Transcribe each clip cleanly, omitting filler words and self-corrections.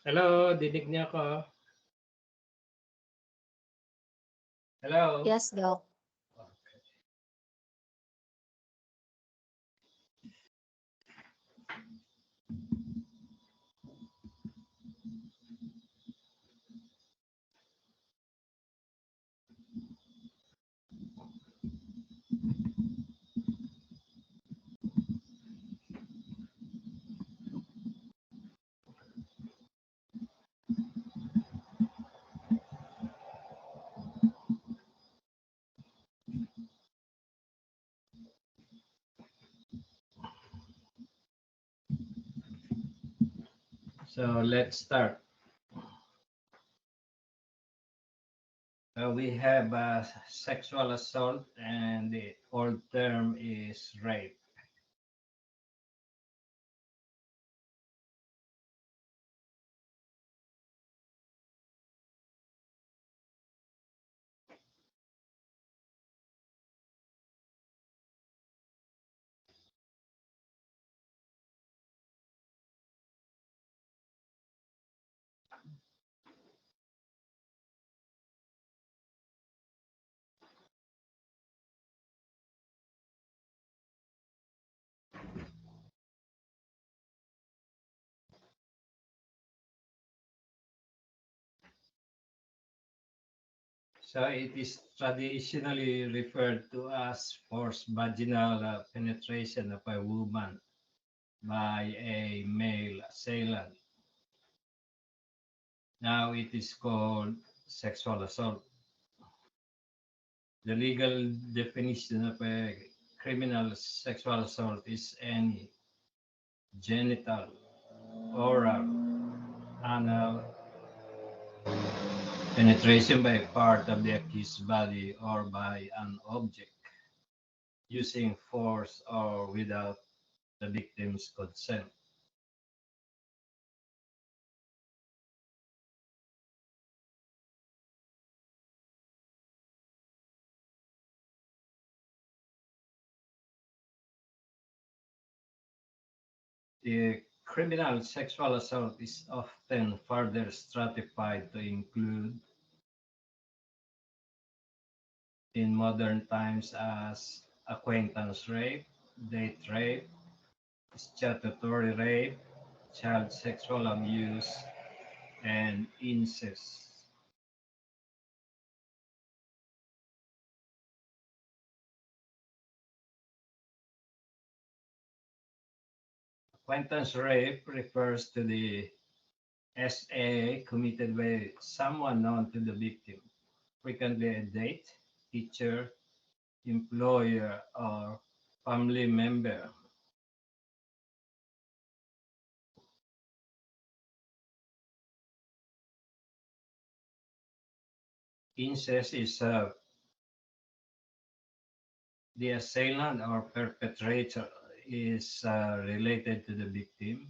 Hello, dinig niyo ako? Hello? Yes, Doc. So let's start. We have sexual assault, and the old term is rape. So it is traditionally referred to as forced vaginal penetration of a woman by a male assailant. Now it is called sexual assault. The legal definition of a criminal sexual assault is any genital, oral, anal penetration by part of the accused body or by an object using force or without the victim's consent. The criminal sexual assault is often further stratified to include in modern times as acquaintance rape, date rape, statutory rape, child sexual abuse, and incest. Acquaintance rape refers to the SA committed by someone known to the victim, frequently a date, teacher, employer, or family member. Incest is the assailant or perpetrator is related to the victim,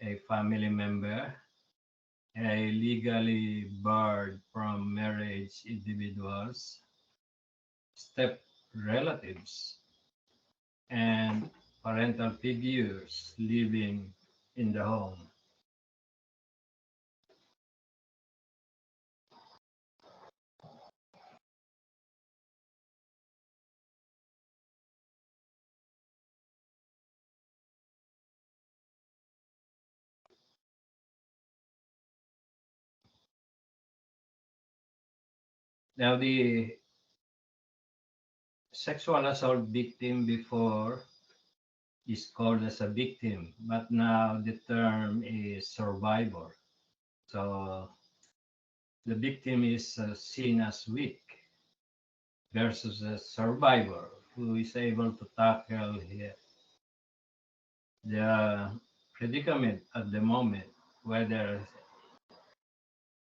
a family member, a legally barred from marriage individuals, step relatives, and parental figures living in the home. Now, the sexual assault victim before is called as a victim, but now the term is survivor. So the victim is seen as weak versus a survivor who is able to tackle the predicament at the moment, whether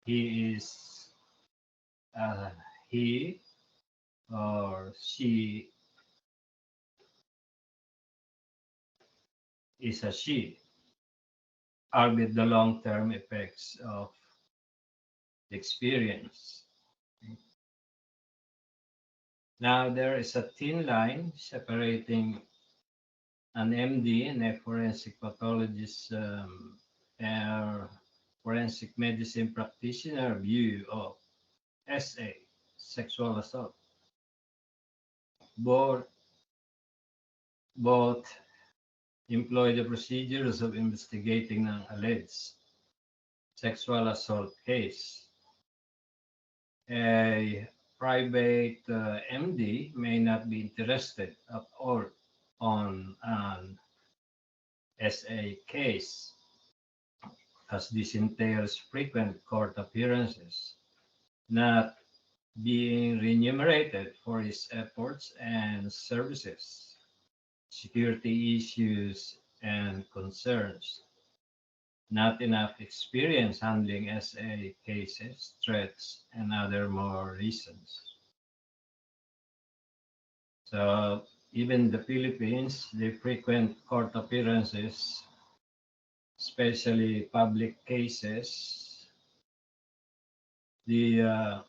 he is uh, he or she is a she, albeit the long-term effects of the experience. Now there is a thin line separating an MD and a forensic pathologist a forensic medicine practitioner view of SA, sexual assault. Both, both employ the procedures of investigating an alleged sexual assault case. A private MD may not be interested at all on an SA case, as this entails frequent court appearances, not being remunerated for his efforts and services, security issues and concerns, not enough experience handling SA cases, threats, and other more reasons. So even the Philippines, the frequent court appearances, especially public cases, the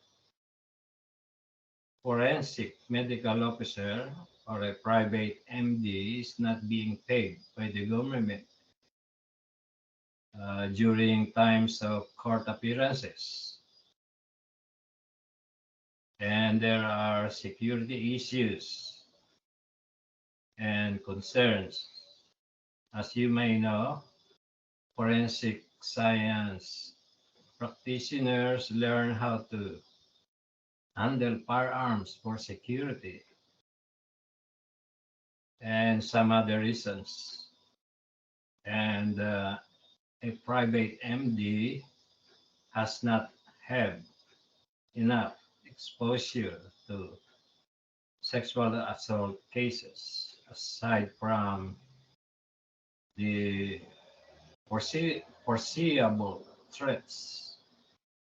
forensic medical officer or a private MD is not being paid by the government during times of court appearances. And there are security issues and concerns. As you may know, forensic science practitioners learn how to handle firearms for security and some other reasons. And a private MD has not had enough exposure to sexual assault cases aside from the foreseeable threats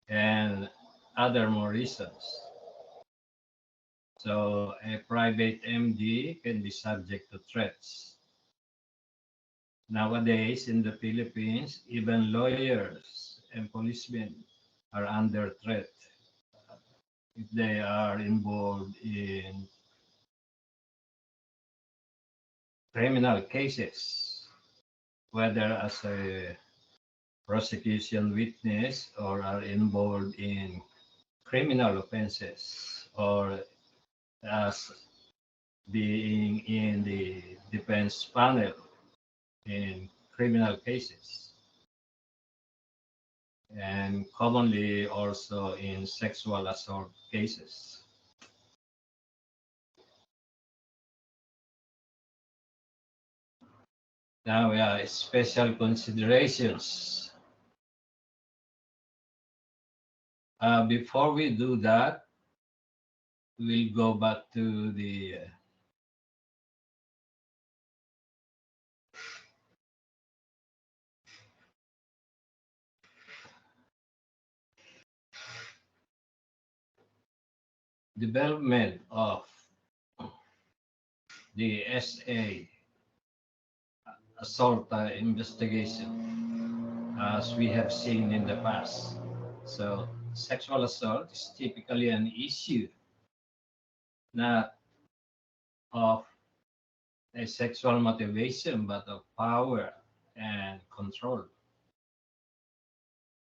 and other more reasons. So a private MD can be subject to threats. Nowadays in the Philippines, even lawyers and policemen are under threat if they are involved in criminal cases, whether as a prosecution witness or are involved in criminal offenses or as being in the defense panel in criminal cases, and commonly also in sexual assault cases. Now, special considerations. Before we do that, we'll go back to the development of the SA assault investigation, as we have seen in the past. So, sexual assault is typically an issue not of a sexual motivation, but of power and control.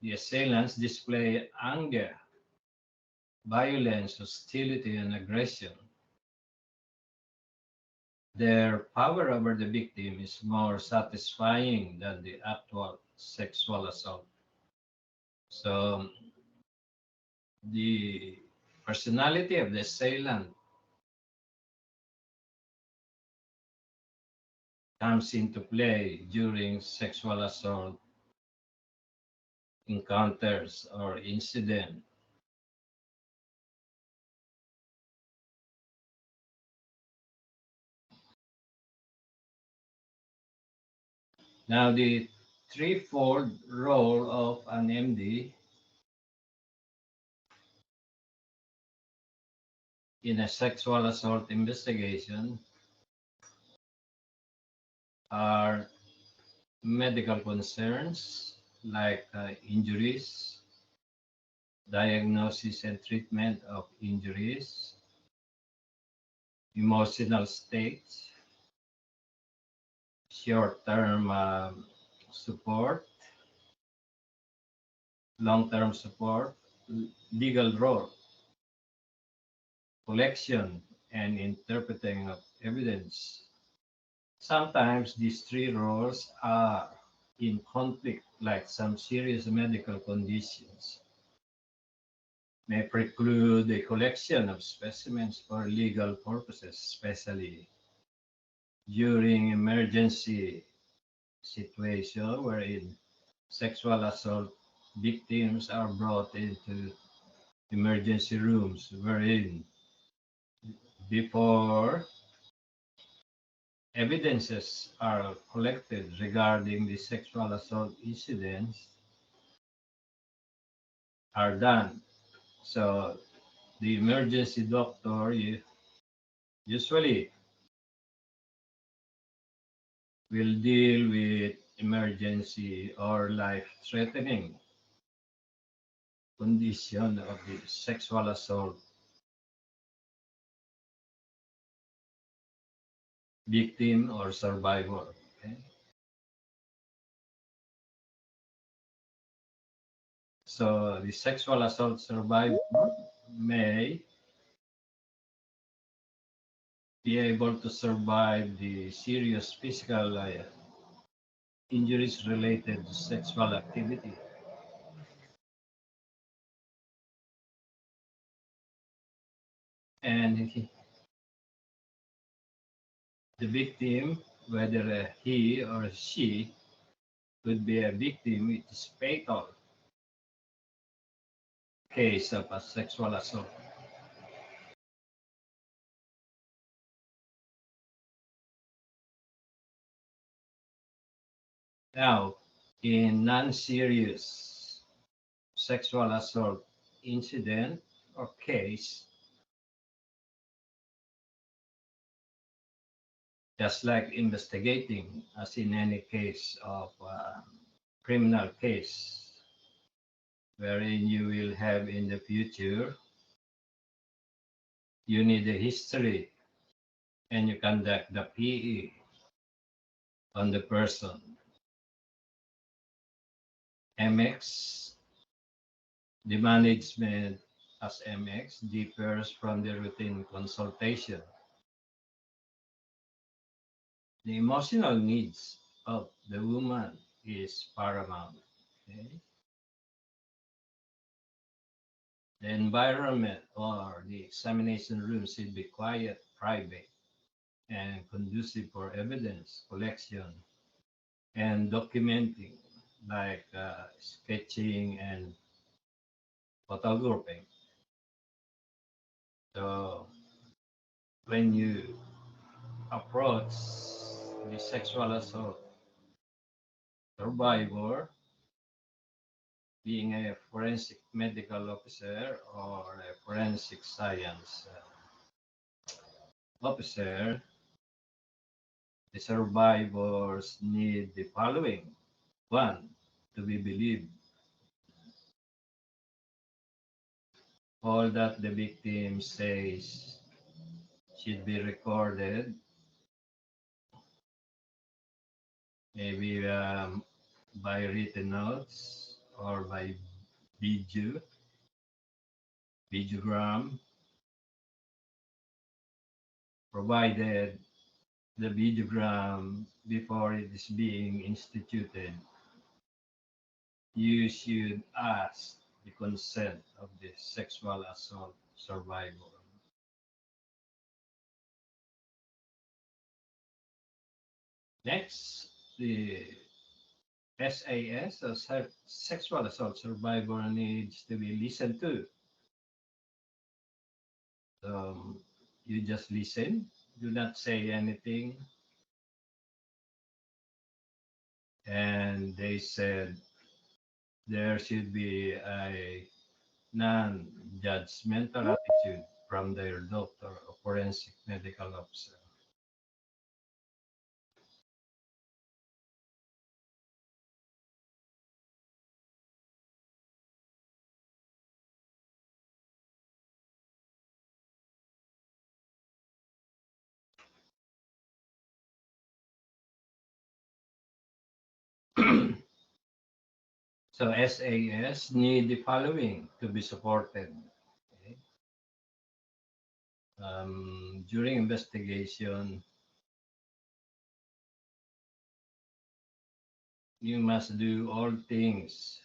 The assailants display anger, violence, hostility, and aggression. Their power over the victim is more satisfying than the actual sexual assault. So the personality of the assailant comes into play during sexual assault encounters or incident. Now, the threefold role of an MD in a sexual assault investigation are medical concerns like injuries, diagnosis and treatment of injuries, emotional states, short-term support, long-term support, legal role, collection, and interpreting of evidence. Sometimes these three roles are in conflict, like some serious medical conditions may preclude the collection of specimens for legal purposes, especially during emergency situation wherein sexual assault victims are brought into emergency rooms wherein before evidences are collected regarding the sexual assault incidents are done. So the emergency doctor usually will deal with emergency or life-threatening condition of the sexual assault victim or survivor. Okay? So the sexual assault survivor may be able to survive the serious physical injuries related to sexual activity. And the victim, whether he or she could be a victim, it is fatal case of a sexual assault. Now, in non-serious sexual assault incident or case, just like investigating, as in any case of criminal case, wherein you will have in the future, you need a history and you conduct the PE on the person. MX, the management as MX differs from the routine consultation. The emotional needs of the woman is paramount. Okay? The environment or the examination room should be quiet, private, and conducive for evidence collection and documenting, like sketching and photographing. So when you approach the sexual assault survivor, being a forensic medical officer or a forensic science officer, the survivors need the following. One, to be believed. All that the victim says should be recorded, maybe by written notes or by video, videogram, provided the videogram before it is being instituted. You should ask the consent of the sexual assault survivor. Next, the SAS, a sexual assault survivor, needs to be listened to. You just listen, do not say anything. And they said there should be a non-judgmental attitude from their doctor or forensic medical officer. So SAS need the following to be supported. Okay? During investigation, you must do all things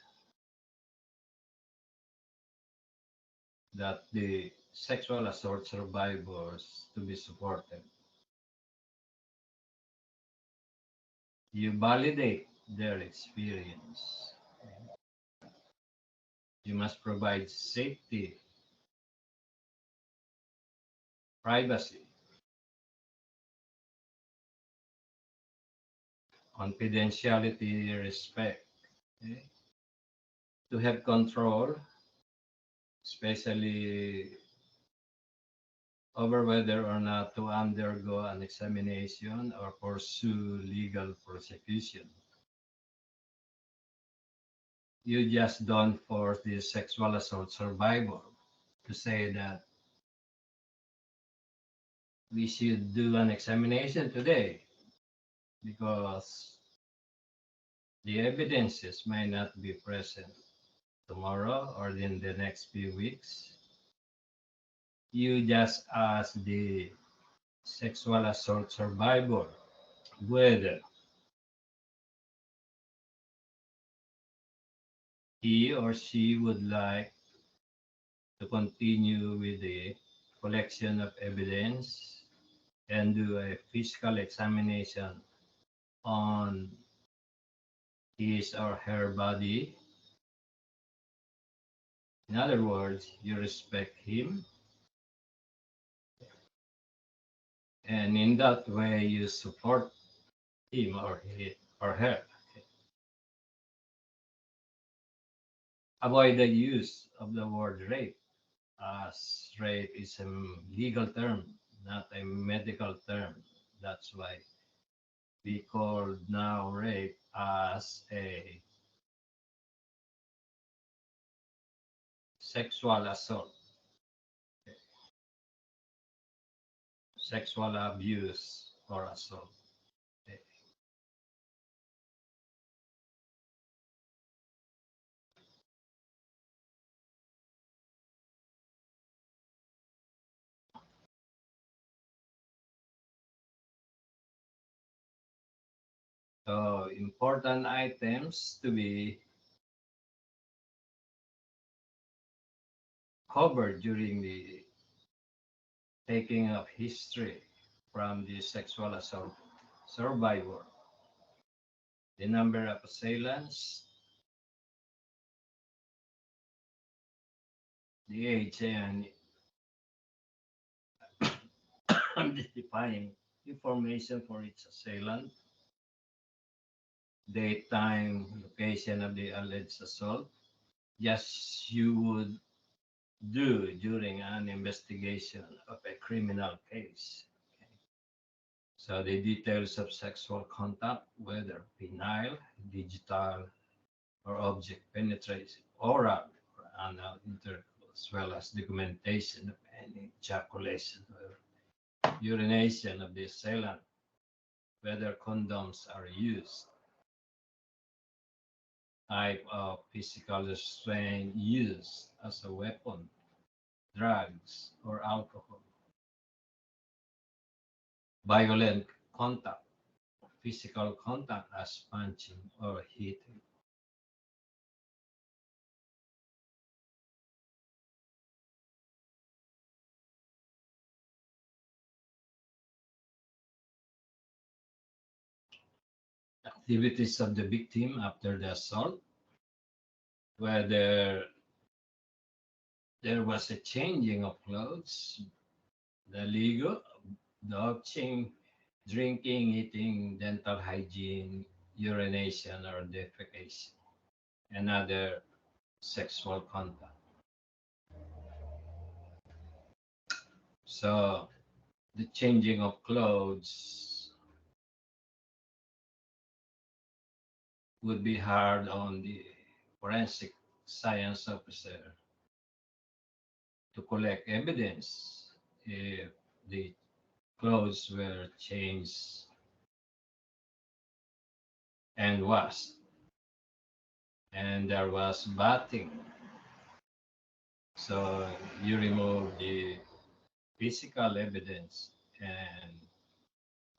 that the sexual assault survivors to be supported. You validate their experience. You must provide safety, privacy, confidentiality, respect. Okay? To have control, especially over whether or not to undergo an examination or pursue legal prosecution. You just don't force the sexual assault survivor to say that we should do an examination today because the evidences may not be present tomorrow or in the next few weeks. You just ask the sexual assault survivor whether he or she would like to continue with the collection of evidence and do a physical examination on his or her body. In other words, you respect him, and in that way, you support him or he or her. Avoid the use of the word rape, as rape is a legal term, not a medical term. That's why we call now rape as a sexual assault, sexual abuse or assault. So important items to be covered during the taking of history from the sexual assault survivor. The number of assailants, the age and identifying information for each assailant, date, time, location of the alleged assault, just you would do during an investigation of a criminal case. Okay. So the details of sexual contact, whether penile, digital, or object penetration, oral or anal intercourse, as well as documentation of any ejaculation or urination of the assailant, whether condoms are used, type of physical restraint used as a weapon, drugs, or alcohol, violent contact, physical contact as punching or hitting. Activities of the victim after the assault, whether there was a changing of clothes, the legal, dodging, drinking, eating, dental hygiene, urination or defecation, and other sexual contact. So the changing of clothes would be hard on the forensic science officer to collect evidence if the clothes were changed and washed. and there was bathing. So you remove the physical evidence and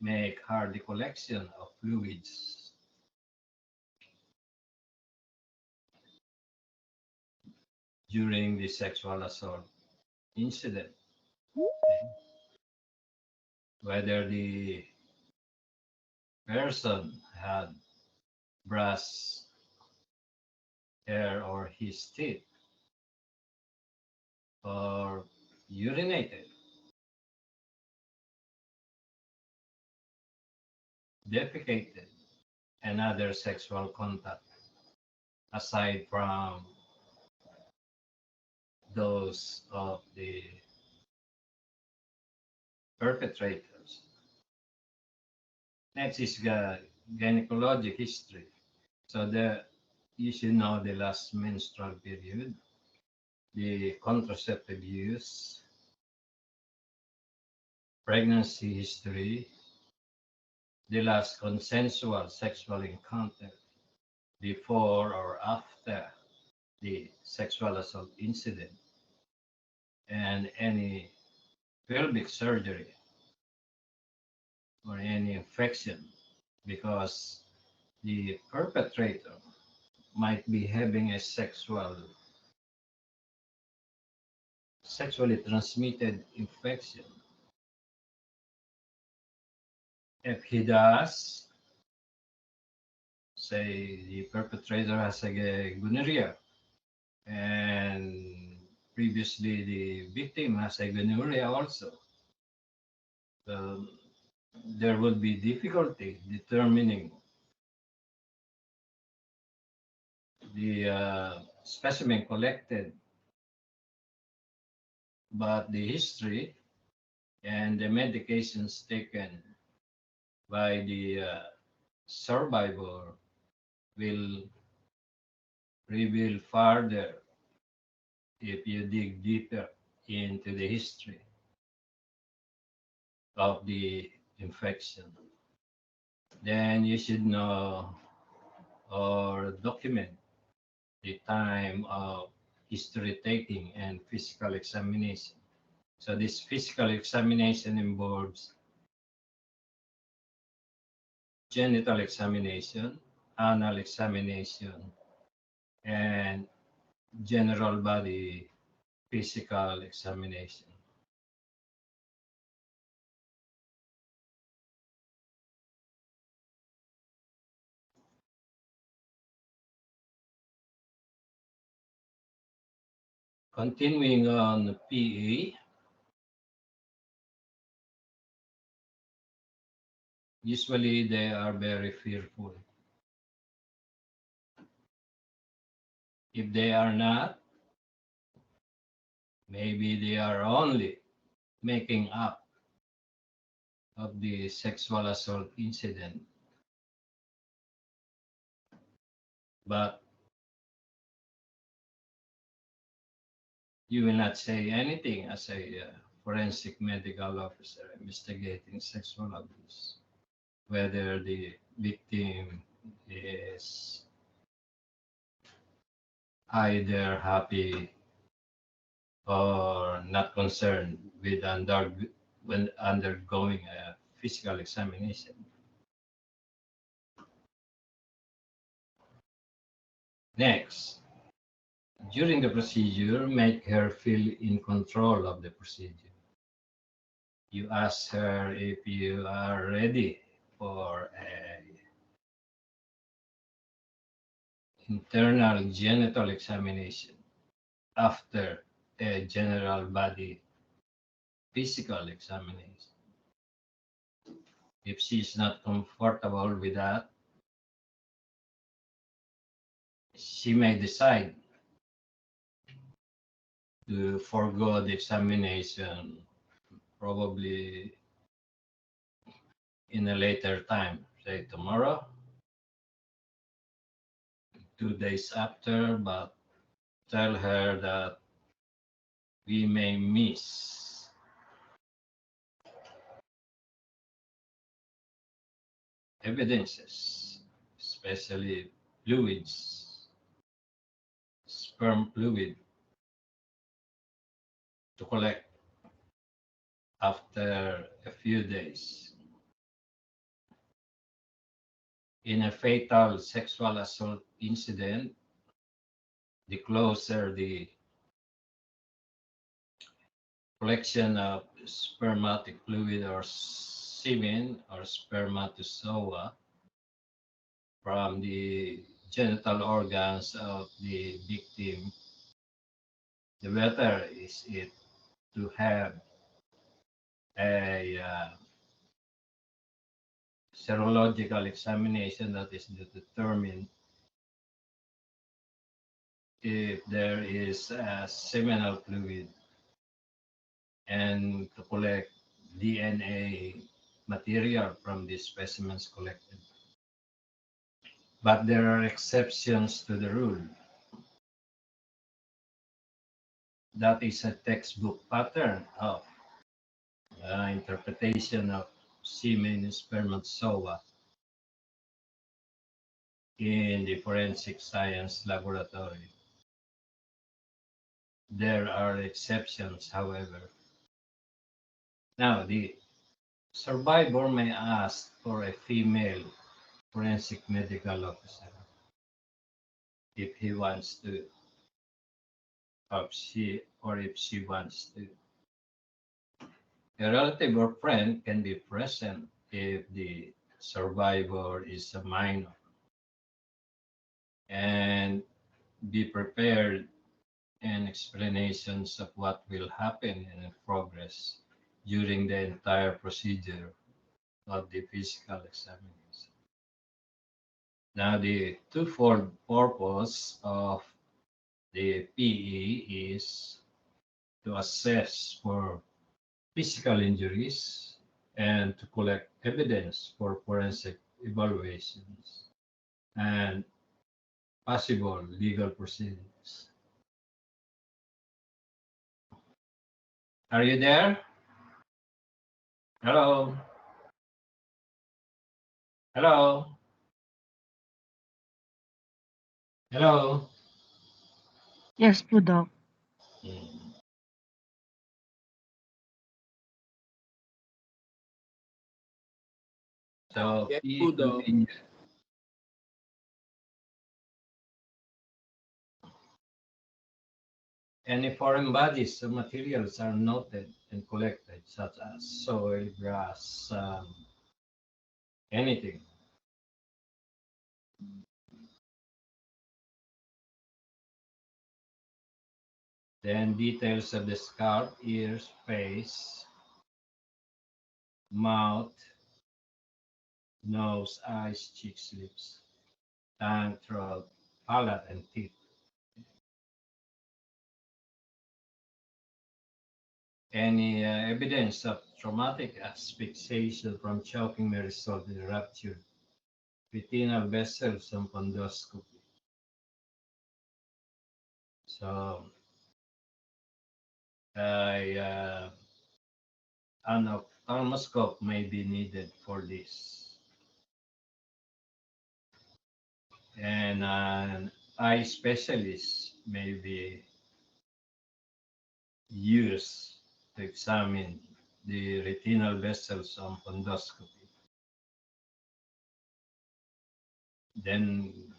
make hardy collection of fluids during the sexual assault incident. Okay? Whether the person had brass hair or his teeth, or urinated, defecated, and other sexual contact, aside from those of the perpetrators. Next is gynecologic history. So you should know the last menstrual period, the contraceptive use, pregnancy history, the last consensual sexual encounter before or after the sexual assault incident, and any pelvic surgery or any infection, because the perpetrator might be having a sexually transmitted infection. If he does, say the perpetrator has a gonorrhea, and previously the victim has a gonorrhea also, so there would be difficulty determining the specimen collected, but the history and the medications taken by the survivor will reveal further if you dig deeper into the history of the infection. Then you should know or document the time of history taking and physical examination. So this physical examination involves genital examination, anal examination, and general body physical examination. Continuing on PA, usually they are very fearful. If they are not, maybe they are only making up of the sexual assault incident, but you will not say anything as a forensic medical officer investigating sexual abuse, whether the victim is either happy or not concerned with when undergoing a physical examination. Next, during the procedure, make her feel in control of the procedure. You ask her if you are ready for a internal genital examination after a general body physical examination. If she is not comfortable with that, she may decide to forego the examination, probably in a later time, say tomorrow, 2 days after, but tell her that we may miss evidences, especially fluids, sperm fluid to collect after a few days. In a fatal sexual assault incident, the closer the collection of spermatic fluid or semen or spermatozoa from the genital organs of the victim, the better is it to have a serological examination that is to determine if there is seminal fluid and to collect DNA material from the specimens collected. But there are exceptions to the rule. That is a textbook pattern of interpretation of semen spermatozoa in the forensic science laboratory. There are exceptions, however. Now, the survivor may ask for a female forensic medical officer if he wants to, or if she wants to. A relative or friend can be present if the survivor is a minor, and be prepared and explanations of what will happen in progress during the entire procedure of the physical examination. Now, the twofold purpose of the PE is to assess for physical injuries and to collect evidence for forensic evaluations and possible legal proceedings. Are you there? Hello? Hello? Hello? Yes po, Doc. Mm. So, Yes po, PE Doc. any foreign bodies or materials are noted and collected, such as soil, grass, anything. Then details of the scalp, ears, face, mouth, nose, eyes, cheeks, lips, tongue, throat, palate, and teeth. Any evidence of traumatic asphyxiation from choking may result in ruptured retinal vessels on fundoscopy. So, an ophthalmoscope may be needed for this. And an eye specialist may be used to examine the retinal vessels on fundoscopy. Then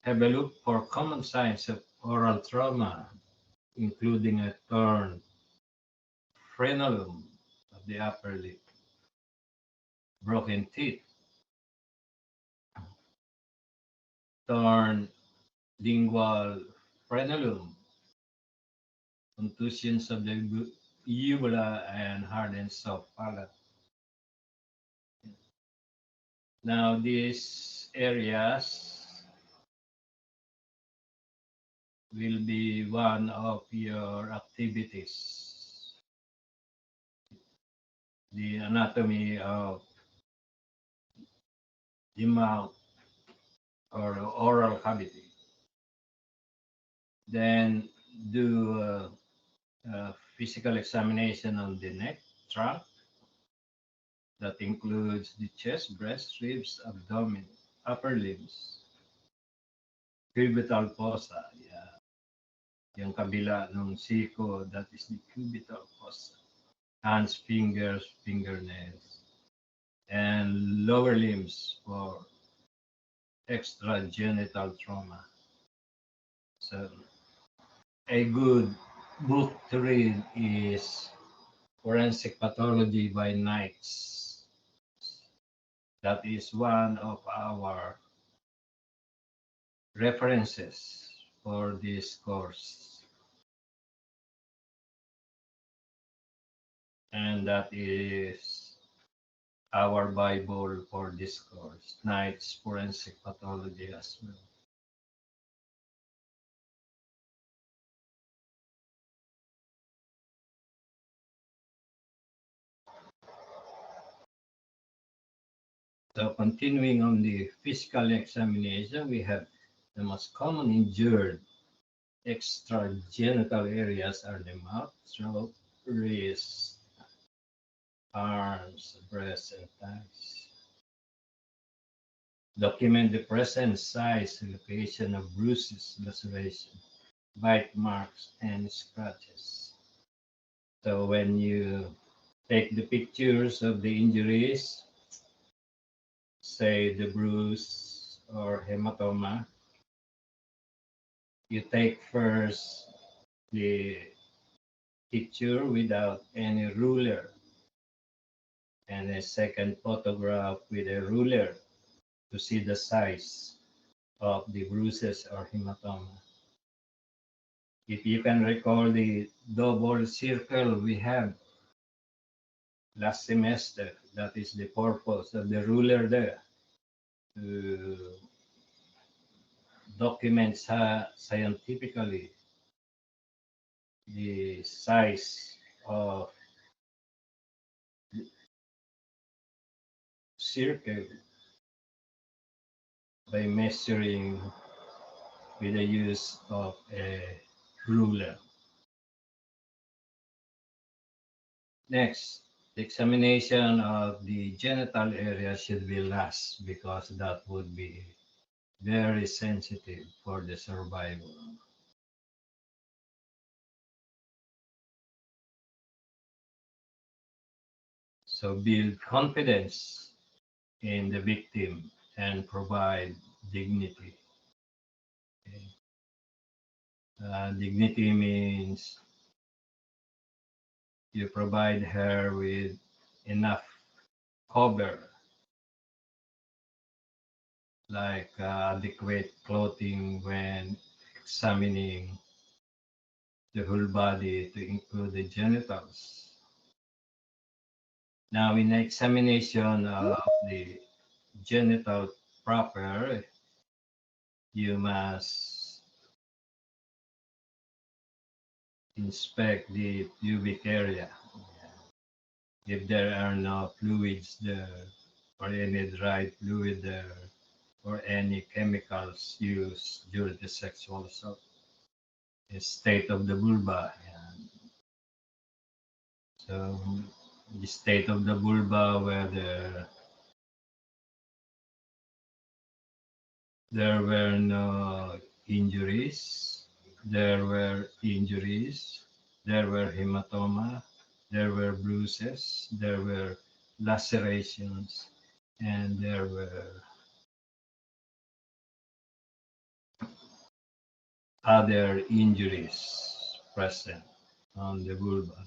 have a look for common signs of oral trauma, including a torn frenulum of the upper lip, broken teeth, torn lingual frenulum, contusions of the uvula, and hardened soft palate. Now, these areas will be one of your activities. The anatomy of the mouth or oral cavity. Then do a physical examination on the neck, trunk. That includes the chest, breast, ribs, abdomen, upper limbs, cubital fossa. Yeah. yung kabila ng siko, that is the cubital fossa. Hands, fingers, fingernails, and lower limbs for extragenital trauma. So a good book to read is Forensic Pathology by Knights. That is one of our references for this course. And that is our Bible for this course, Knight's Forensic Pathology as well. So continuing on the physical examination, we have the most common injured extragenital areas are the mouth, throat, wrist, arms, breast, and thighs. Document the present size and location of bruises, laceration, bite marks, and scratches. So when you take the pictures of the injuries, say the bruise or hematoma, you take first the picture without any ruler and a second photograph with a ruler to see the size of the bruises or hematoma. If you can recall the double circle we have last semester, that is the purpose of the ruler there, to document scientifically the size of circle by measuring with the use of a ruler. Next, the examination of the genital area should be last because that would be very sensitive for the survival. So build confidence in the victim and provide dignity. Okay. Dignity means you provide her with enough cover, like adequate clothing when examining the whole body to include the genitals. Now, in examination of the genital proper, you must inspect the pubic area. If there are no fluids there, or any dry fluid there, or any chemicals used during the sexual assault, the state of the vulva. And so, the state of the vulva, whether there were no injuries, there were injuries, there were hematoma, there were bruises, there were lacerations, and there were other injuries present on the vulva.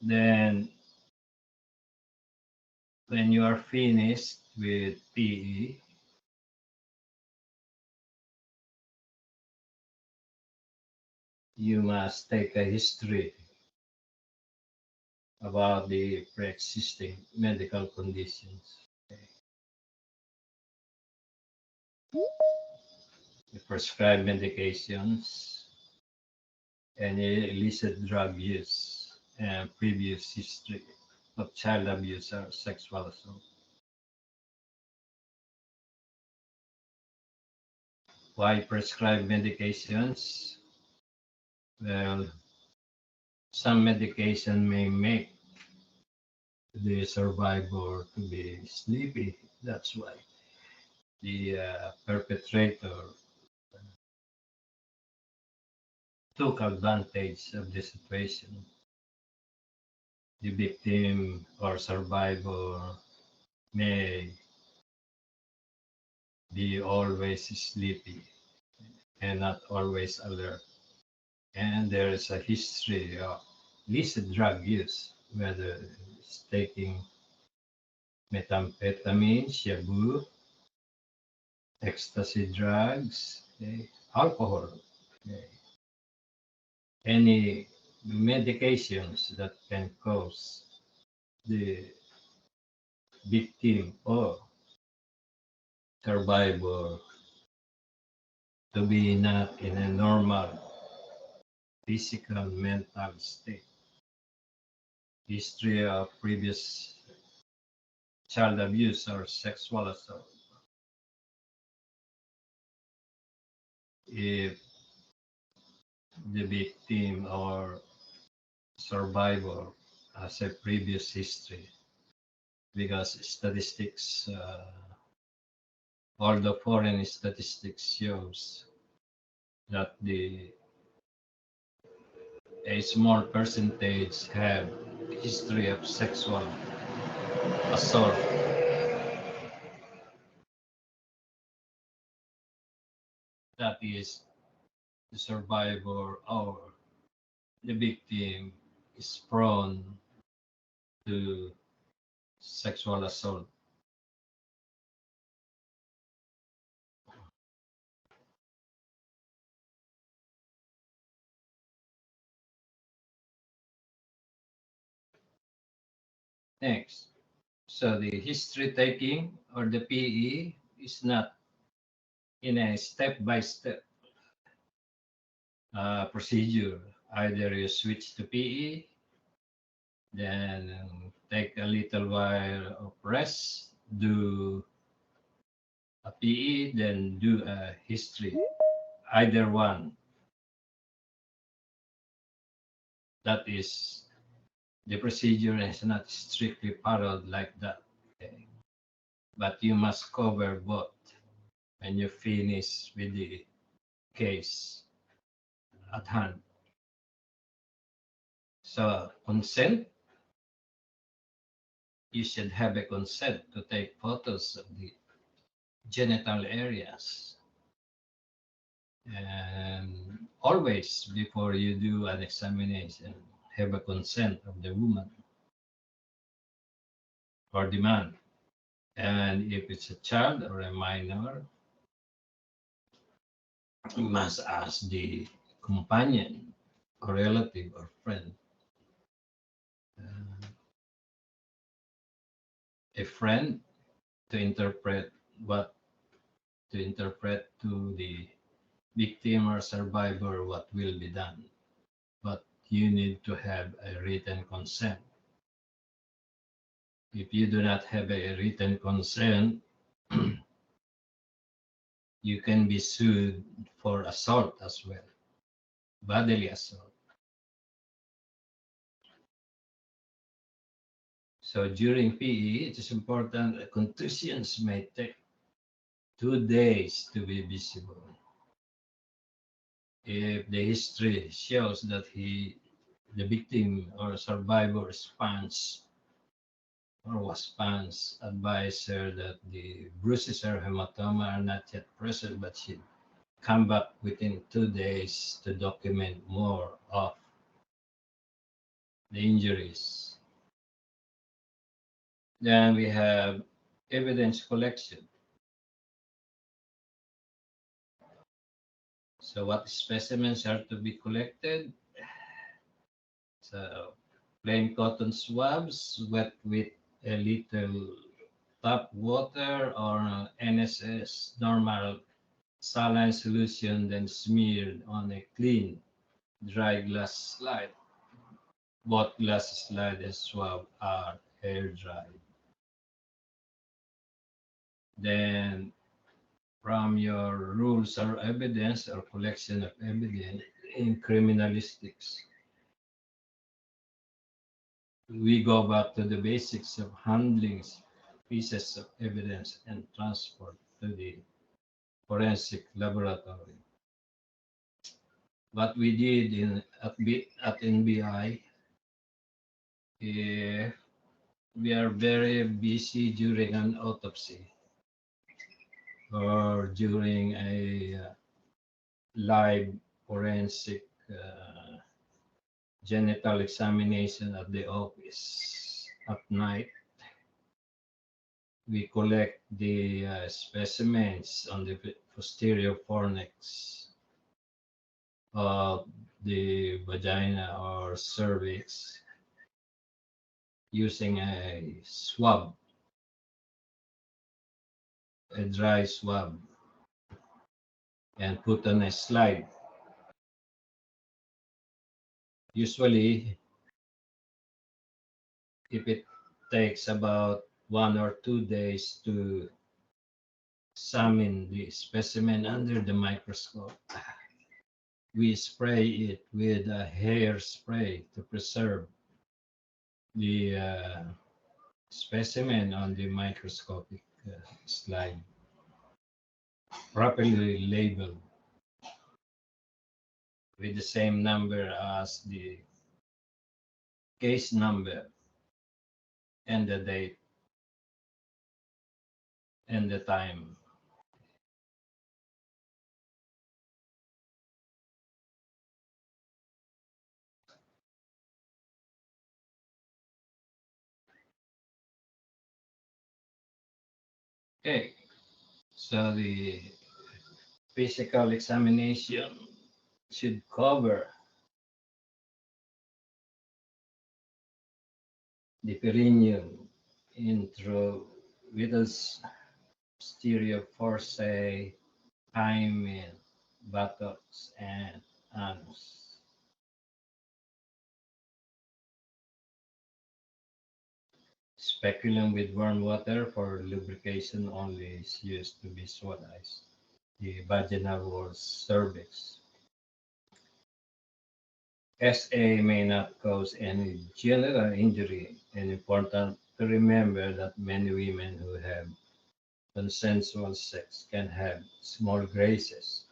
Then, when you are finished with PE, you must take a history about the pre-existing medical conditions. Okay. The prescribed medications, any illicit drug use, and previous history of child abuse or sexual assault. Why prescribed medications? Well, some medication may make the survivor to be sleepy. That's why the perpetrator took advantage of the situation. The victim or survivor may be always sleepy and not always alert. And there is a history of illicit drug use, whether it's taking methamphetamine, shabu, ecstasy drugs, okay, alcohol, okay, any medications that can cause the victim or survivor to be not in a normal physical mental state. History of previous child abuse or sexual assault. If the victim or survivor has a previous history, because statistics, all the foreign statistics shows that a small percentage have history of sexual assault. That is, the survivor or the victim is prone to sexual assault. Next, so the history taking or the PE is not in a step-by-step procedure. Either you switch to PE, then take a little while of rest, do a PE, then do a history. Either one. That is, the procedure is not strictly followed like that. Okay? But you must cover both when you finish with the case at hand. So consent, you should have a consent to take photos of the genital areas. And always before you do an examination, have a consent of the woman or the man. And if it's a child or a minor, you must ask the companion or relative or friend, uh, a friend to interpret what to interpret to the victim or survivor what will be done. But you need to have a written consent. If you do not have a written consent, you can be sued for assault as well, bodily assault. So during PE, it is important that contusions may take 2 days to be visible. If the history shows that the victim or survivor responds or was Pan's advisor that the bruises or hematoma are not yet present, but should come back within 2 days to document more of the injuries. Then we have evidence collection. So what specimens are to be collected? So plain cotton swabs wet with a little tap water or NSS normal saline solution, then smeared on a clean dry glass slide. Both glass slide and swab are air dried. Then from your rules or evidence or collection of evidence in criminalistics, We go back to the basics of handling pieces of evidence and transport to the forensic laboratory. What we did at NBI, if we are very busy during an autopsy or during a live forensic genital examination at the office at night. We collect the specimens on the posterior fornix of the vagina or cervix using a swab, a dry swab, and put on a slide. Usually, if it takes about 1 or 2 days to examine the specimen under the microscope, we spray it with a hair spray to preserve the specimen on the microscopic slide, properly labeled with the same number as the case number and the date and the time. Okay, so the physical examination should cover the perineum, introvitus, posterior forceps, hymen, buttocks, and anus. Speculum with warm water for lubrication only is used to visualize the vaginal wall cervix. SA may not cause any general injury, and important to remember that many women who have consensual sex can have small grazes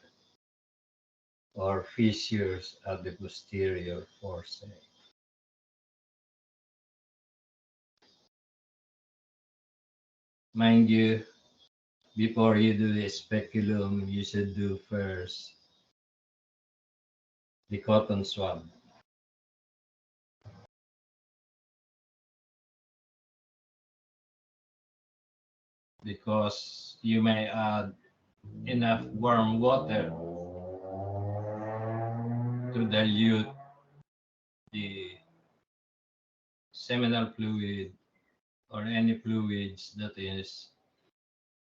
or fissures at the posterior forceps. Mind you, before you do the speculum, you should do first the cotton swab because you may add enough warm water to dilute the seminal fluid or any fluids that is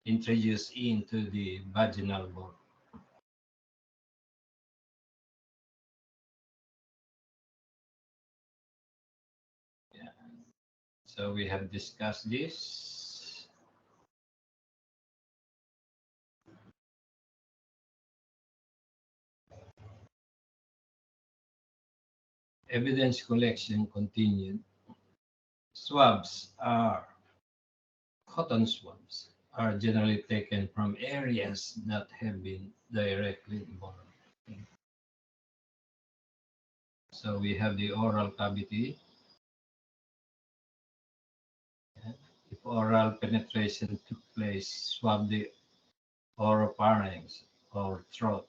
introduced into the vaginal wall. Yeah. So we have discussed this. Evidence collection continued. Swabs are cotton swabs are generally taken from areas that have been directly involved. So we have the oral cavity. If oral penetration took place, swab the oropharynx or throat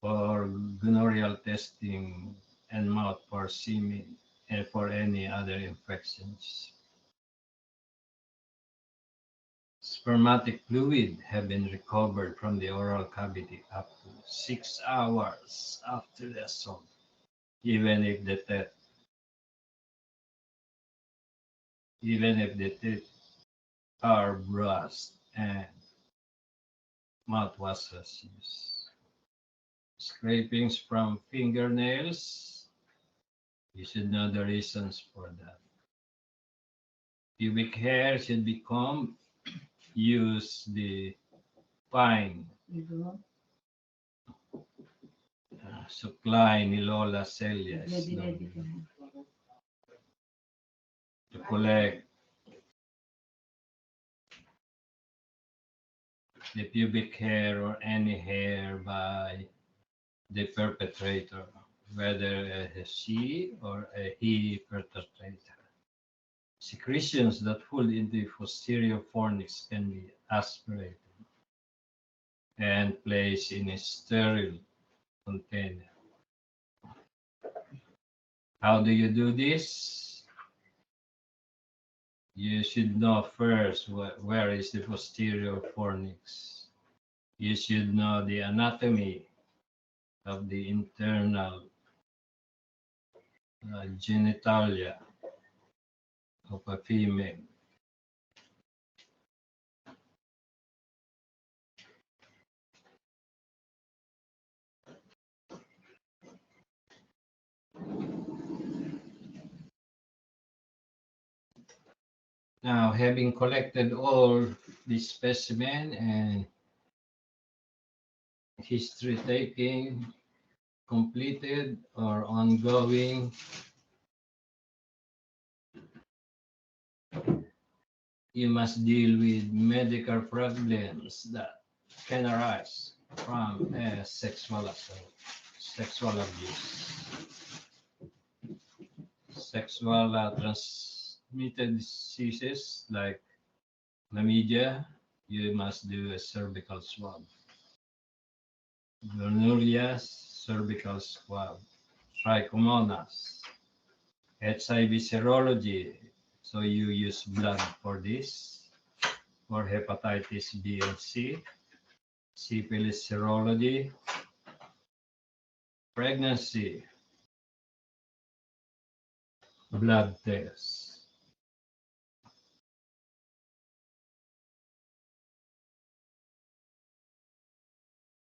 for gonorrheal testing and mouth for semen and for any other infections. Spermatic fluid have been recovered from the oral cavity up to 6 hours after the assault, even if the teeth are brushed and mouthwash was used. Scrapings from fingernails, you should know the reasons for that. Pubic hair should be combed. Use the fine supply ni Lola Celia. to collect the pubic hair or any hair by the perpetrator, whether a she or a he perpetrator. Secretions that fall into posterior fornix can be aspirated and placed in a sterile container. How do you do this? You should know first where is the posterior fornix. You should know the anatomy of the internal genitalia of a female. Now, having collected all the specimen and history taking completed or ongoing, you must deal with medical problems that can arise from sexual assault, sexual abuse, sexual transmitted diseases like chlamydia. You must do a cervical swab. Gonorrhea, cervical swab. Trichomonas, HIV serology. So you use blood for this, for hepatitis B and C. Syphilis serology. Pregnancy, blood tests.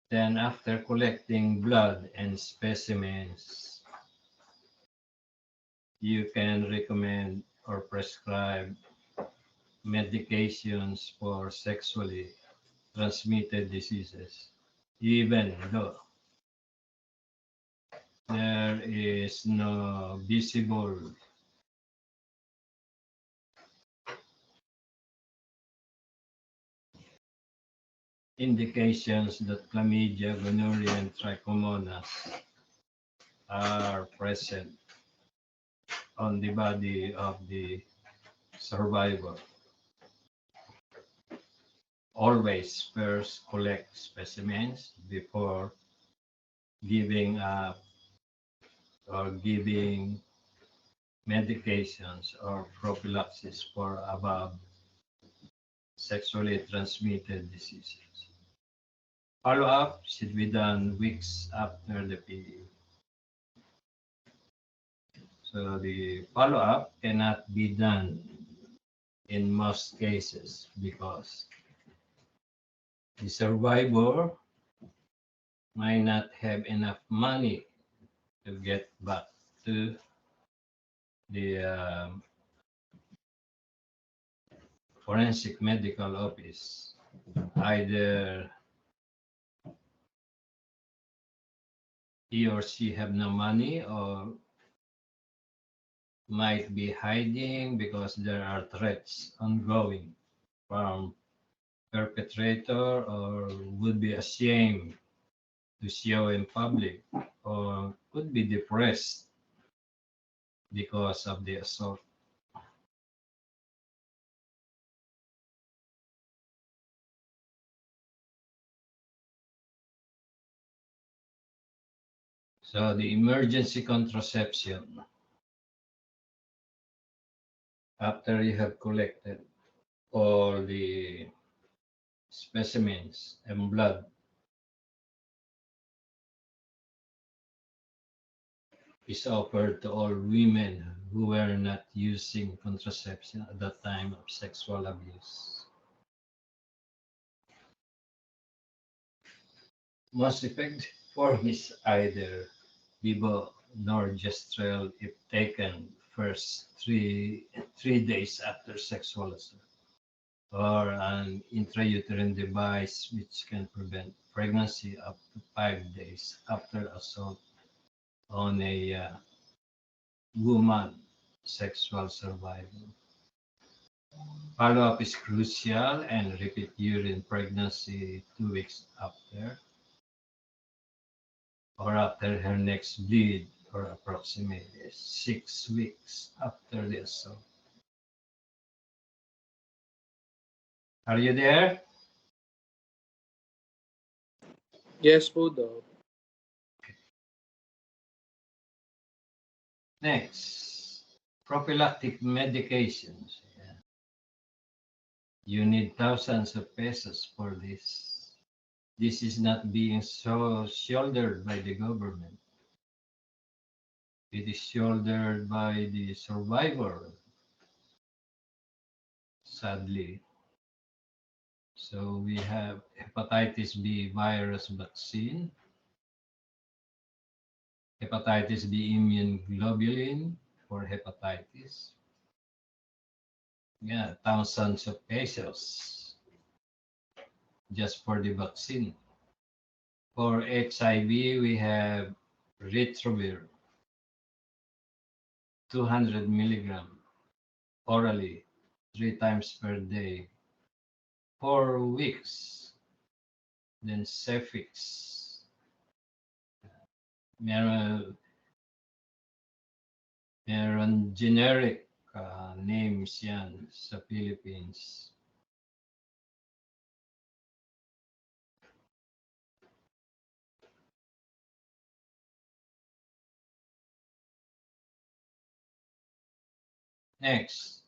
Then after collecting blood and specimens, you can recommend or prescribe medications for sexually transmitted diseases, even though there is no visible indications that chlamydia, gonorrhea, and trichomonas are present on the body of the survivor. Always first collect specimens before giving up or giving medications or prophylaxis for above sexually transmitted diseases. Follow-up should be done weeks after the PE. So the follow-up cannot be done in most cases because the survivor might not have enough money to get back to the forensic medical office. Either he or she have no money or might be hiding because there are threats ongoing from perpetrator or would be ashamed to show in public or could be depressed because of the assault. So the emergency contraception, after you have collected all the specimens and blood, is offered to all women who were not using contraception at the time of sexual abuse. Most effective form is either levonorgestrel if taken first three days after sexual assault, or an intrauterine device which can prevent pregnancy up to 5 days after assault on a woman sexual survival. Follow-up is crucial and repeat urine pregnancy 2 weeks after or after her next bleed or approximately 6 weeks after the assault. Are you there? Yes po, Doc. Next, prophylactic medications. Yeah. You need thousands of pesos for this. This is not being so shouldered by the government. It is shouldered by the survivor, sadly. So we have hepatitis B virus vaccine, hepatitis B immune globulin for hepatitis. Yeah, thousands of pesos just for the vaccine. For HIV, we have Retrovirr, 200 milligram orally, 3 times per day, 4 weeks. Then Cefix, meron, meron generic names yan sa Philippines. Next,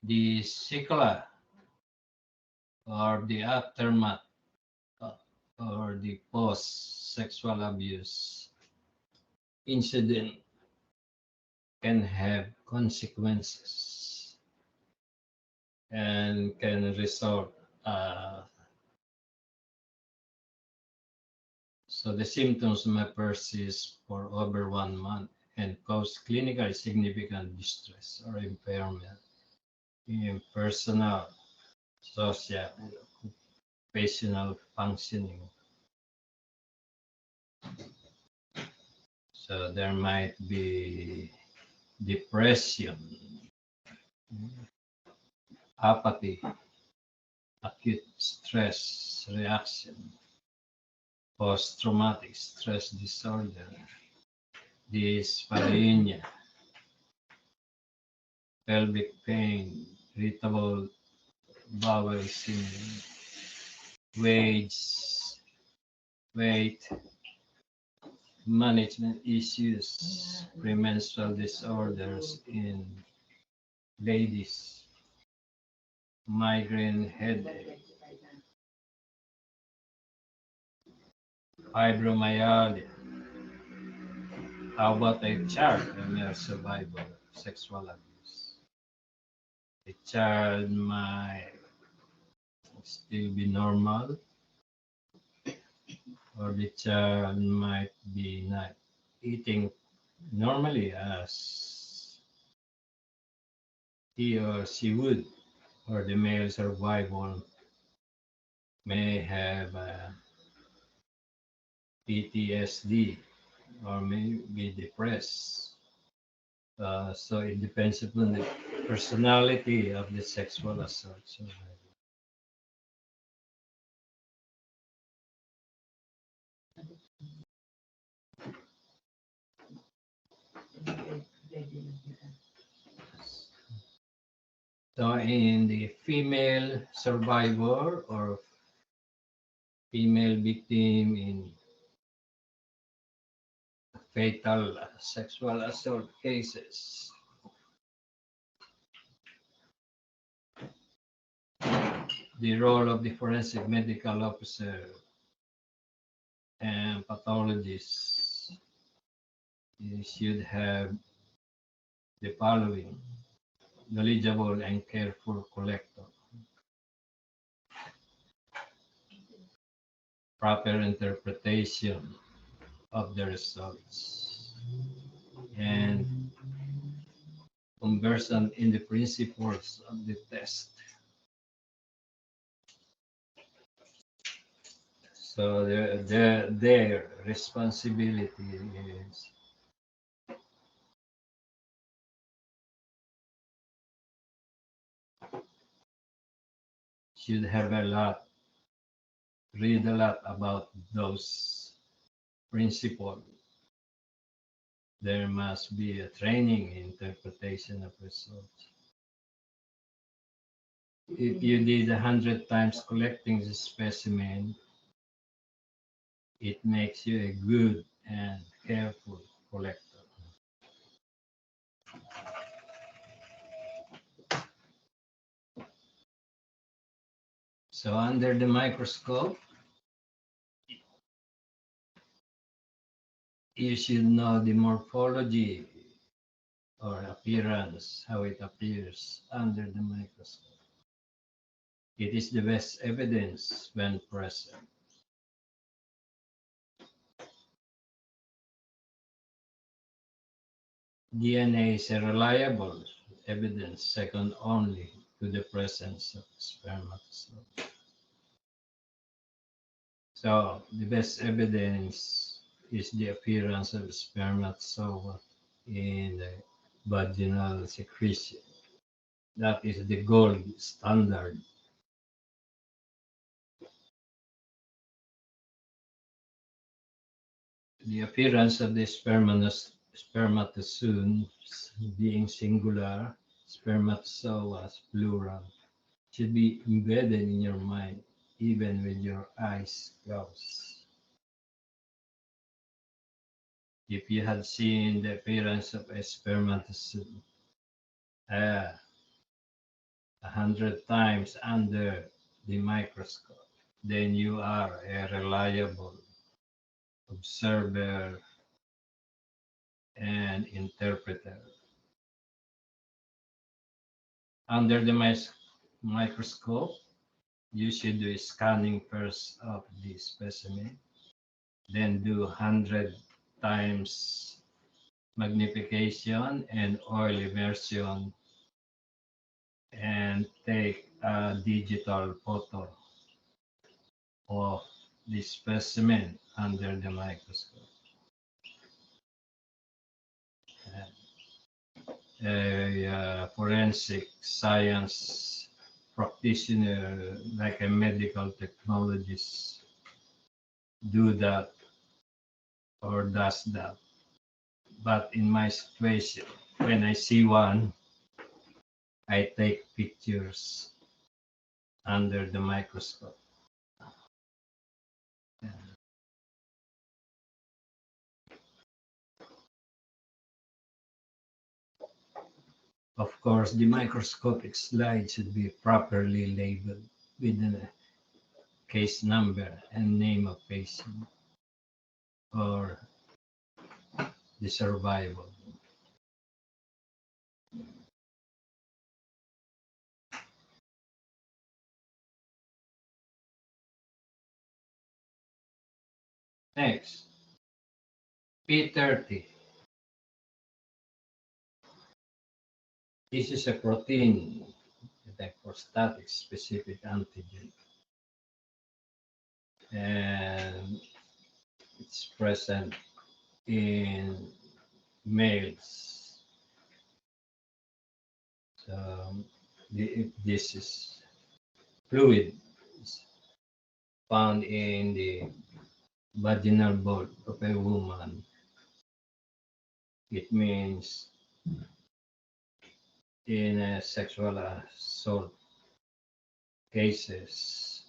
the sequela or the aftermath uh, or the post-sexual abuse incident can have consequences and can result. So the symptoms may persist for over 1 month and cause clinically significant distress or impairment in personal, social, and occupational functioning. So there might be depression, apathy, acute stress reaction, post-traumatic stress disorder, dyspareunia, pelvic pain, irritable bowel syndrome, weight, weight management issues, premenstrual disorders in ladies, migraine headache, fibromyalgia. How about a child who may survive sexual abuse? The child might still be normal, or the child might be not eating normally as he or she would, or the male survivor may have PTSD or may be depressed. So it depends upon the personality of the sexual assault survivor. So in the female survivor or female victim in fatal sexual assault cases, the role of the forensic medical officer and pathologist should have the following: knowledgeable and careful collector, proper interpretation of the results, and conversant in the principles of the test. So their responsibility is should have read a lot about those principles. There must be a training interpretation of results. If you did 100 times collecting the specimen, it makes you a good and careful collector. So under the microscope, you should know the morphology or appearance, how it appears under the microscope. It is the best evidence when present. DNA is a reliable evidence second only to the presence of spermatozoa. So the best evidence is the appearance of spermatozoa in the vaginal secretion. That is the gold standard. The appearance of the spermatozoons being singular, spermatozoas plural, should be embedded in your mind even with your eyes closed. If you had seen the appearance of a spermatozoon 100 times under the microscope, then you are a reliable observer and interpreter. Under the microscope, you should do scanning first of the specimen, then do 100 times magnification and oil immersion, and take a digital photo of the specimen under the microscope. A forensic science practitioner, like a medical technologist, do that or does that. But in my situation, when I see one, I take pictures under the microscope. Of course, the microscopic slide should be properly labeled with a case number and name of patient or the survival. Next, P30. This is a protein, the prostatic specific antigen, and it's present in males. So this is fluid is found in the vaginal bud of a woman. It means in a sexual assault cases,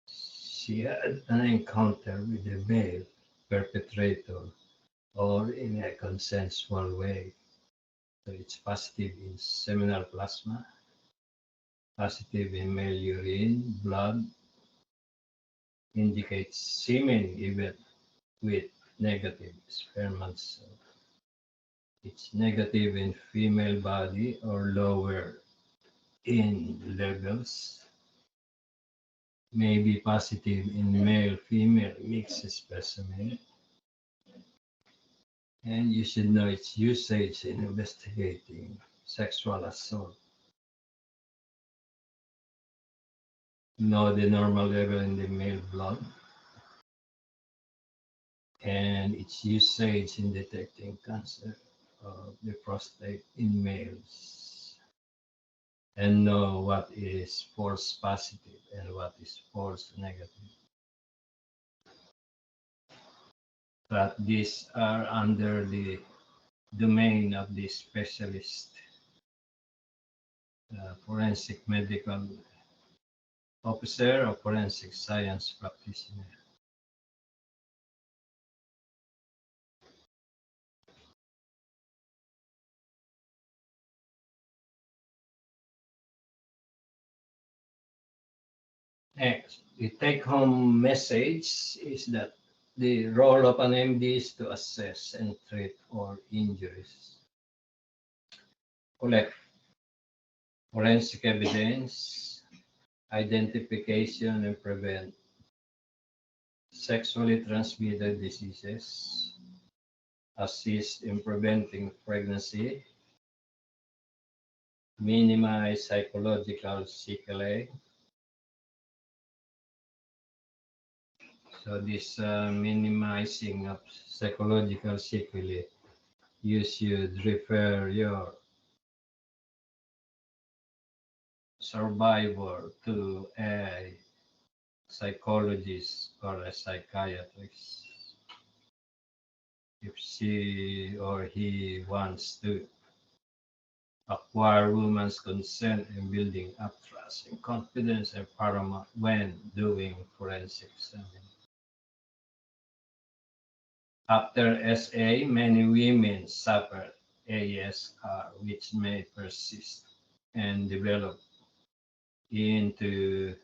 she had an encounter with a male perpetrator or in a consensual way. So it's positive in seminal plasma, positive in male urine, blood, indicates semen even with negative spermatozoa. It's negative in female body or lower in levels, may be positive in male-female mixed specimen, and you should know its usage in investigating sexual assault. know the normal level in the male blood and its usage in detecting cancer of the prostate in males, and know what is false positive and what is false negative. But these are under the domain of the specialist forensic medical officer or forensic science practitioner. Next, the take-home message is that the role of an MD is to assess and treat all injuries, collect forensic evidence, identification and prevent sexually transmitted diseases, assist in preventing pregnancy, minimize psychological sequelae. So this minimizing of psychological sequelae, you should refer your survivor to a psychologist or a psychiatrist if she or he wants to acquire woman's consent and building up trust and confidence and paramount when doing forensic examining. After SA, many women suffer ASR, which may persist and develop into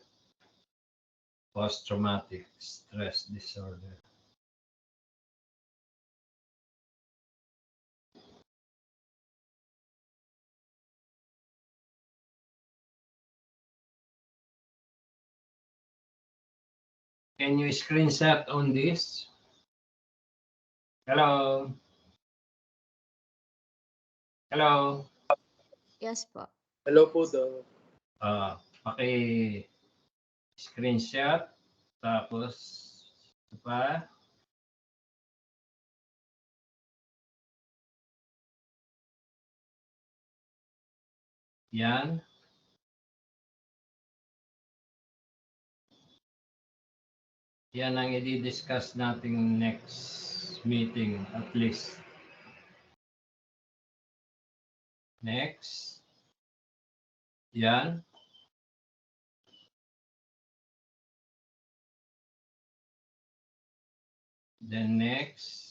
post-traumatic stress disorder. Can you screenshot on this? Hello? Hello? Yes po. Hello po, Doc. Paki-screenshot. Tapos, ito pa. Yan. Yan ang i-discuss natin next meeting at least. Next. Yan. Then next.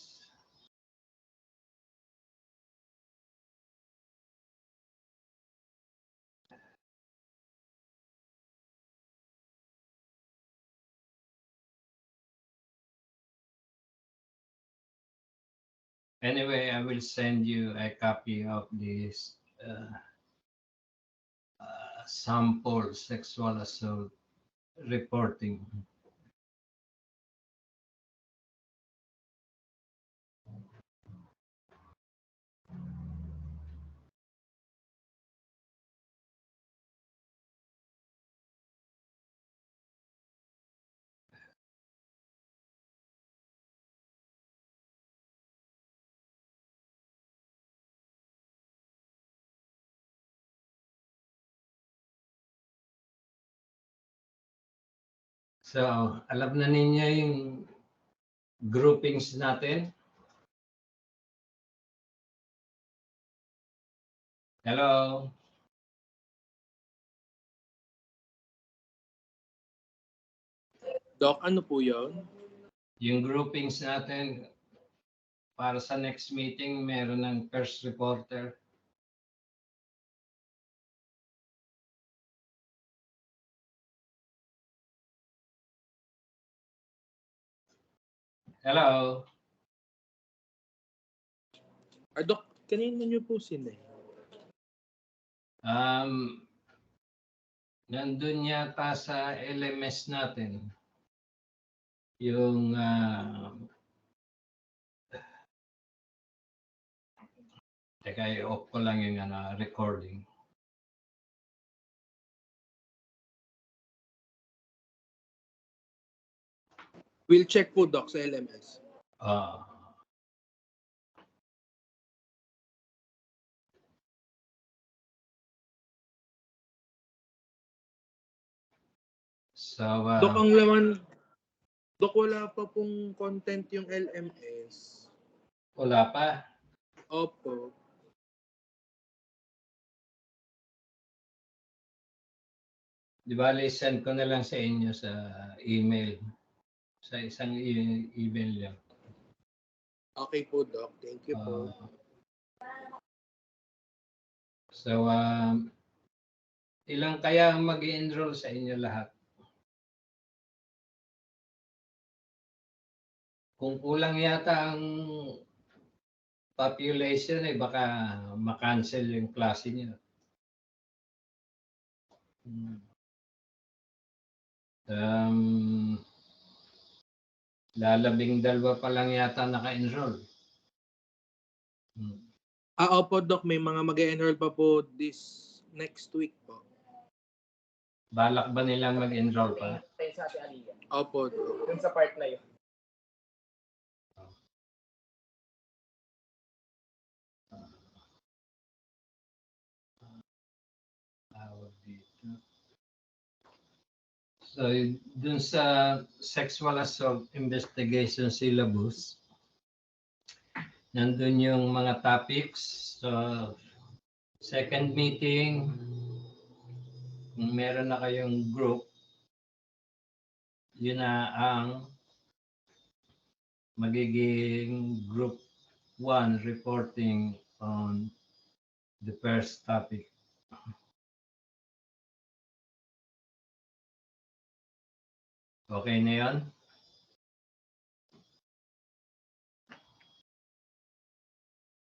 Anyway, I will send you a copy of this sample sexual assault reporting. So, alam na ninyo yung groupings natin. Hello? Doc, ano po yun? Yung groupings natin para sa next meeting, meron ng first reporter. Hello? Doc, kanina niyo po sinay. Nandun yata sa LMS natin. Yung teka, i-off ko lang yung recording. We'll check po, Doc, sa LMS. Ah. So, Doc, ang laman, Doc, wala pa pong content yung LMS. wala pa. Opo. Di ba, send ko na lang sa inyo sa email. Sa isang email lang. Okay po, Doc. Thank you po. So, ilang kaya ang mag-enroll sa inyo lahat? Kung kulang yata ang population, baka ma-cancel yung klase niyo. Lalabing-dalawa pa lang yata naka-enroll. Opo, Doc. May mga mag-enroll pa po this next week po. Balak ba nilang mag-enroll pa? Opo, Doc. Dun sa part na yun. So, dun sa sexual assault investigation syllabus, nandun yung mga topics. So, second meeting, kung meron na kayong group, yun na ang magiging group 1 reporting on the first topic. Okay na yun?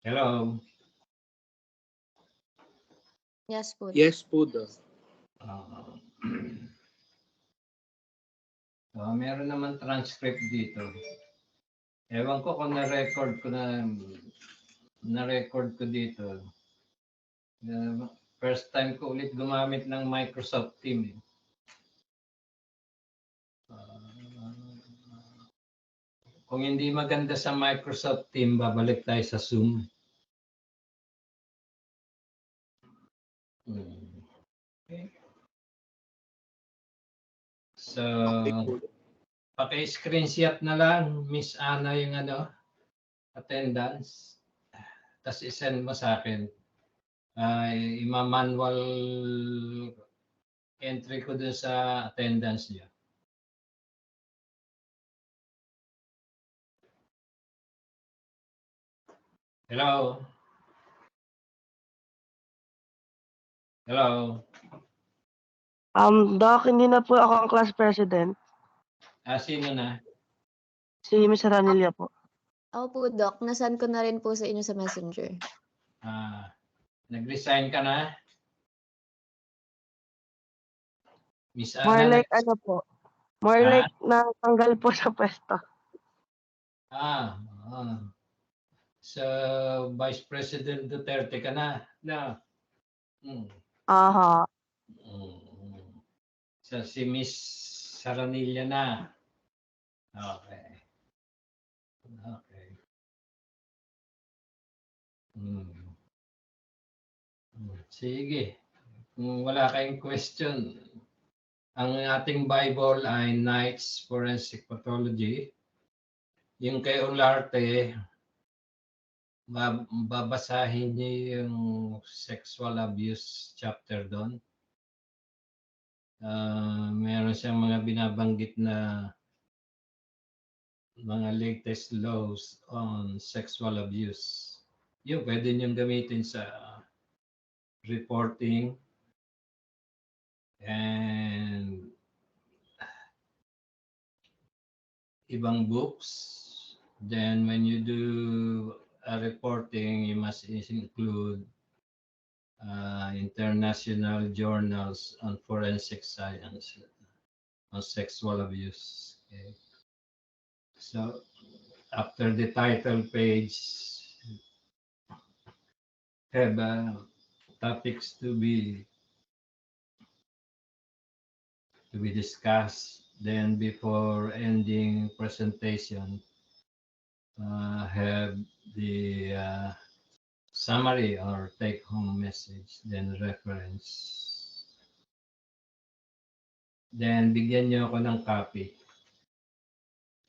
Hello? Yes po. Yes po, Doc. Meron naman transcript dito. Ewan ko kung na-record ko dito. First time ko ulit gumamit ng Microsoft Teams. Kung hindi maganda sa Microsoft Teams, babalik tayo sa Zoom. Okay. So, paki-screenshot na lang, Miss Ana, yung attendance. Tapos isend mo sa akin. Ima-manual entry ko dun sa attendance niya. Hello? Hello? Doc, hindi na po ako ang class president. Sino na? Si Miss Ranilla po. Ako po, Doc. Nasend ko na rin po sa inyo sa messenger. Nag-resign ka na? Miss More Ana, like ano po. More like natanggal po sa pwesto. So, Vice President Duterte ka na? No. Aha. So, si Miss Saranilla na. Okay. Okay. Sige. Kung wala kayong question, ang ating Bible ay Knight's Forensic Pathology. Yung kay Olarte, babasahin niyo yung sexual abuse chapter doon. Meron siyang mga binabanggit na mga latest laws on sexual abuse. Yun, pwede niyong gamitin sa reporting and ibang books. Then when you do a reporting, you must include international journals on forensic science on sexual abuse. Okay. So after the title page, have topics to be discussed. Then before ending presentation, have the summary or take-home message, then reference. Then bigyan niyo ako ng copy.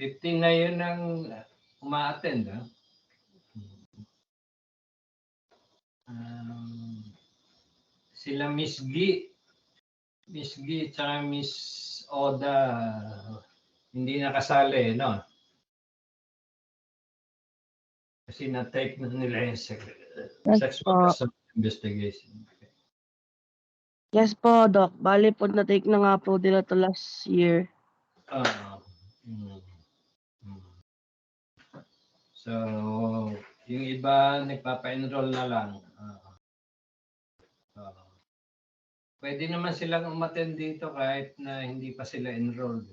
15 na yun ang uma-attend. Sila Miss G, tsaka Miss Oda, hindi nakasali, no? Kasi na-take na nila yung sexual assault investigation. Yes po, Doc. Bali po, na-take na nga po nila to last year. So, yung iba nagpapa-enroll na lang. Pwede naman silang umattend dito kahit na hindi pa sila enrolled.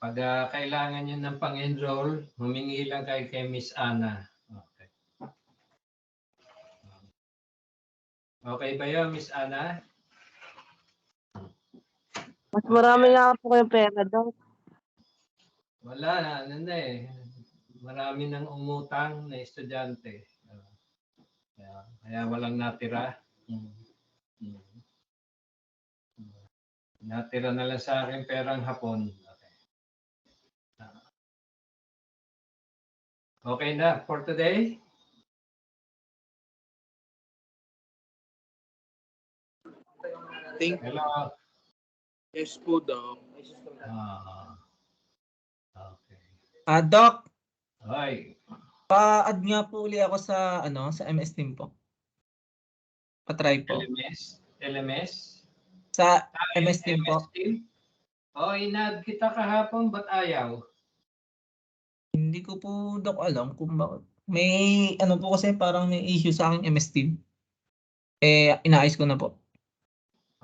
Pag kailangan nyo ng pang-enroll, humingi lang kayo kay Miss Ana. Okay. Okay ba yun, Miss Ana? Mas marami nga po kayong pera, Doc. Wala, ano na eh. Marami nang umutang na estudyante. Kaya walang natira. Natira na lang sa akin perang hapon. Okay na for today? Hello. Yes po, Doc. Okay. Doc, Hoy. pa-add nga po uli ako sa sa MS Team po. Pa-try po. LMS? Sa MS Team po. In-add kita kahapon, ba't ayaw? Hindi ko po, Doc, alam kung bakit. May po kasi parang may issue sa aking MS Team. Inaayos ko na po.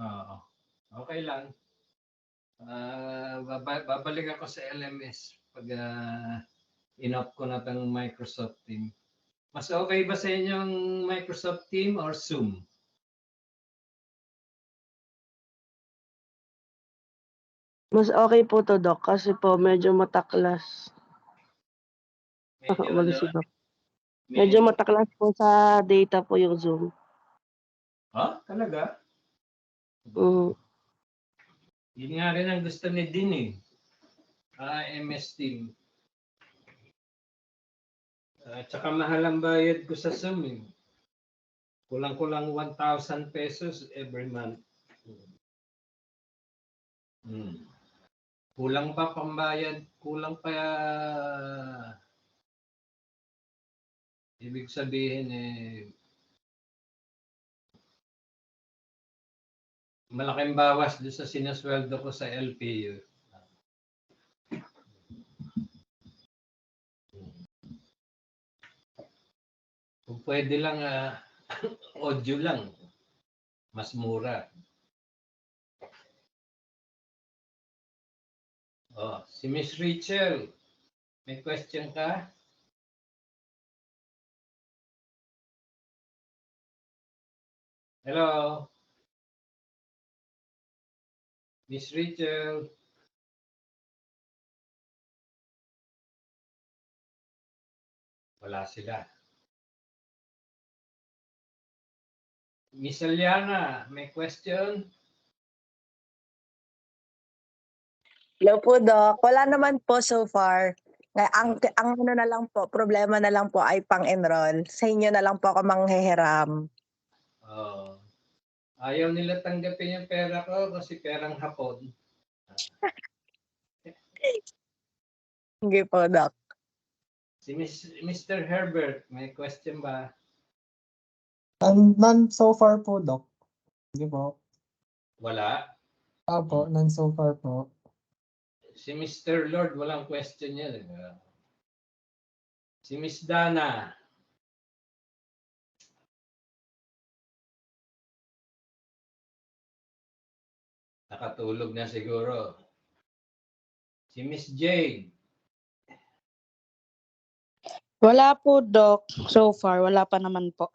Oo. Okay lang. Babalik ako sa LMS pag in-off ko na itong Microsoft Team. Mas okay ba sa inyong Microsoft Team or Zoom? Mas okay po to, Doc, kasi po medyo mataklas. Wala si Doc. Medyo mataklas po sa data po yung Zoom. Talaga? Yun nga rin ang gusto ni Dean eh. MS Team. Tsaka mahal ang bayad ko sa Zoom eh. Kulang-kulang 1,000 pesos every month. Kulang pa pambayad, kulang pa ibig sabihin malaking bawas doon sa sinasweldo ko sa LPU. Kung pwede lang audio lang, mas mura. Si Miss Rachel, may question ka? Hello? Miss Rachel? Wala sila. Miss Eliana, may question? Hello po, Doc. Wala naman po so far. Ang na lang po, problema na lang po ay pang-enroll. Sa inyo na lang po ako manghihiram. Ayaw nila tanggapin yung pera ko kasi perang hapon. Hindi po, Doc. Si Mr. Herbert, may question ba? None so far po, Doc. Hindi po. Wala? None so far po. Si Mr. Lord, walang question yan. Si Miss Dana. Nakatulog na siguro. Si Miss Jade. Wala po, Doc. So far, wala pa naman po.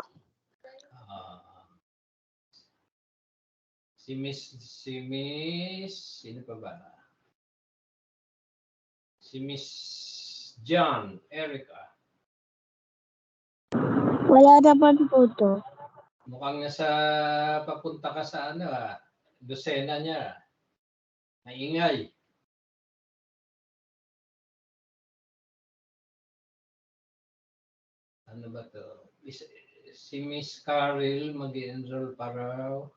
Sino pa ba? Si Miss John, Erica. Wala naman po, Doc. Mukhang nasa papunta ka sa dosena niya. Maingay. Ano ba to? Si Miss Carol mag-enroll pa raw.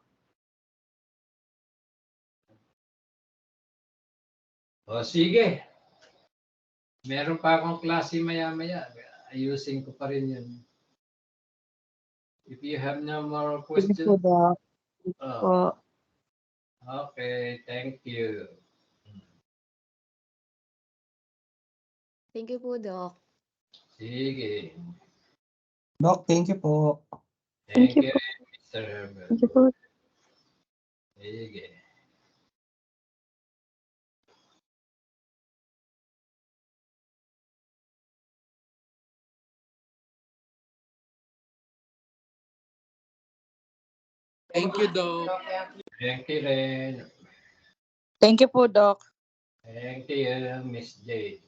O sige. Meron pa akong klase maya-maya. Ayusin ko pa rin yun. If you have no more Sige po, questions. Doc. Oh, Po. okay, thank you. Thank you po, Doc. Sige. Doc, thank you po. Thank you you, po. Mr. Herbert. Thank you po. Sige. Thank you, Doc. Thank you rin. Thank you po, Doc. Thank you, Miss J.